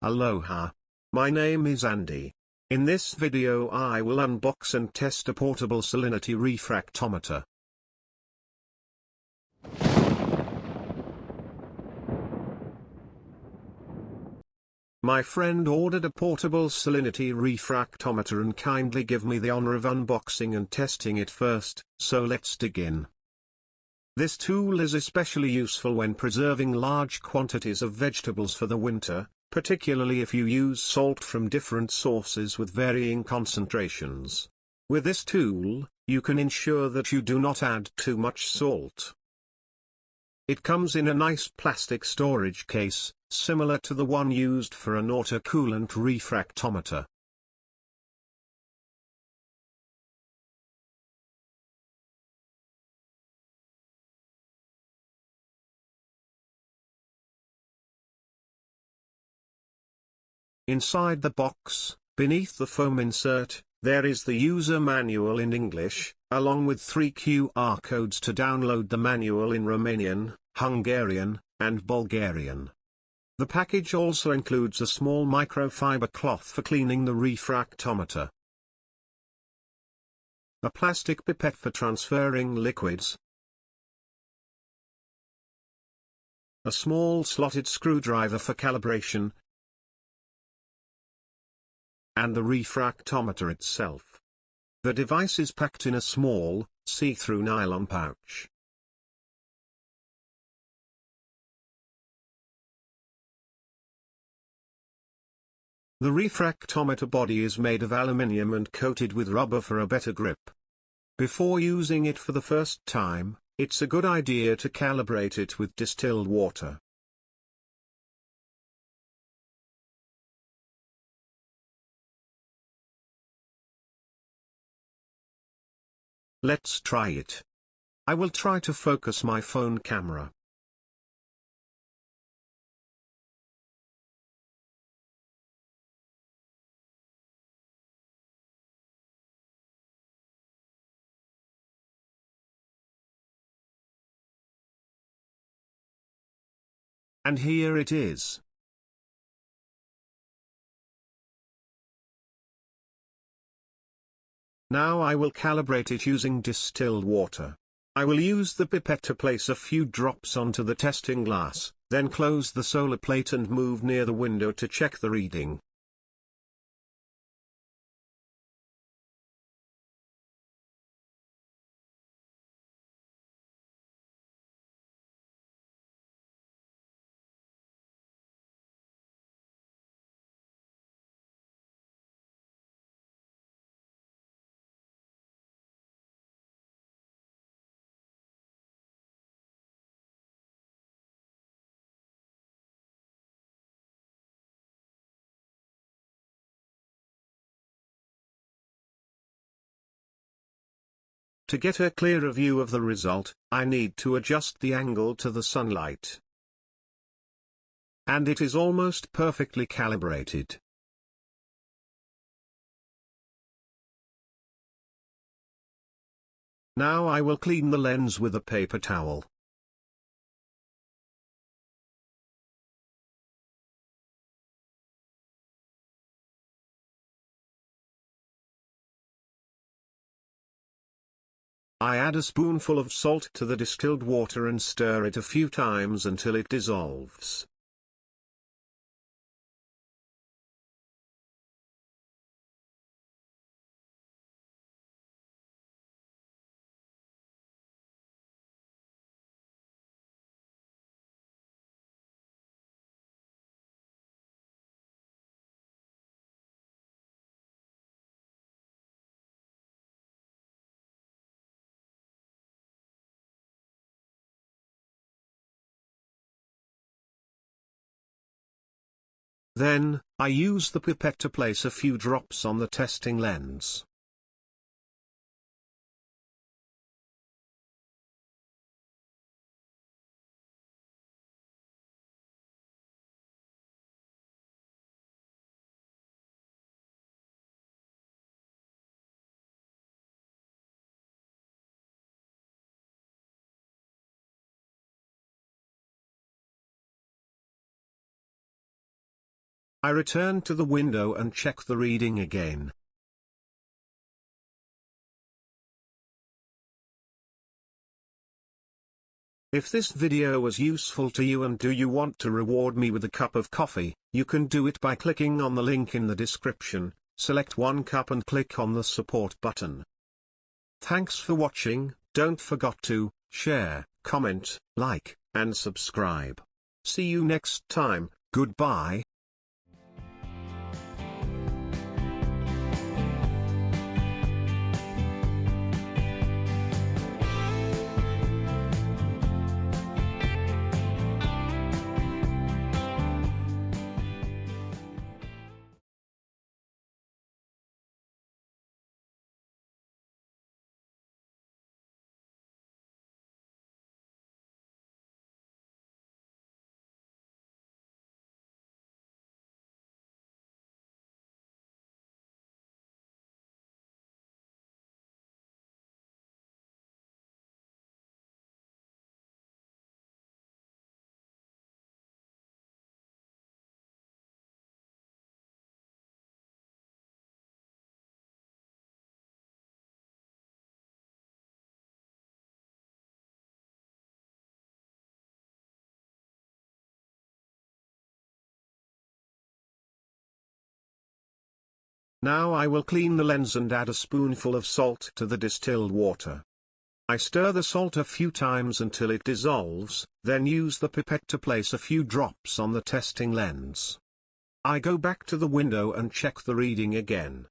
Aloha. My name is Andy. In this video I will unbox and test a portable salinity refractometer. My friend ordered a portable salinity refractometer and kindly give me the honor of unboxing and testing it first, so let's dig in. This tool is especially useful when preserving large quantities of vegetables for the winter, particularly if you use salt from different sources with varying concentrations. With this tool, you can ensure that you do not add too much salt. It comes in a nice plastic storage case, similar to the one used for an autocoolant refractometer. Inside the box, beneath the foam insert, there is the user manual in English, along with 3 QR codes to download the manual in Romanian, Hungarian, and Bulgarian. The package also includes a small microfiber cloth for cleaning the refractometer, a plastic pipette for transferring liquids, a small slotted screwdriver for calibration, and the refractometer itself. The device is packed in a small, see-through nylon pouch. The refractometer body is made of aluminium and coated with rubber for a better grip. Before using it for the first time, it's a good idea to calibrate it with distilled water. Let's try it. I will try to focus my phone camera. And here it is. Now I will calibrate it using distilled water. I will use the pipette to place a few drops onto the testing glass, then close the solar plate and move near the window to check the reading. To get a clearer view of the result, I need to adjust the angle to the sunlight. And it is almost perfectly calibrated. Now I will clean the lens with a paper towel. I add a spoonful of salt to the distilled water and stir it a few times until it dissolves. Then, I use the pipette to place a few drops on the testing lens. I return to the window and check the reading again. If this video was useful to you and do you want to reward me with a cup of coffee, you can do it by clicking on the link in the description, select one cup and click on the support button. Thanks for watching. Don't forget to share, comment, like, and subscribe. See you next time. Goodbye. Now I will clean the lens and add a spoonful of salt to the distilled water. I stir the salt a few times until it dissolves, then use the pipette to place a few drops on the testing lens. I go back to the window and check the reading again.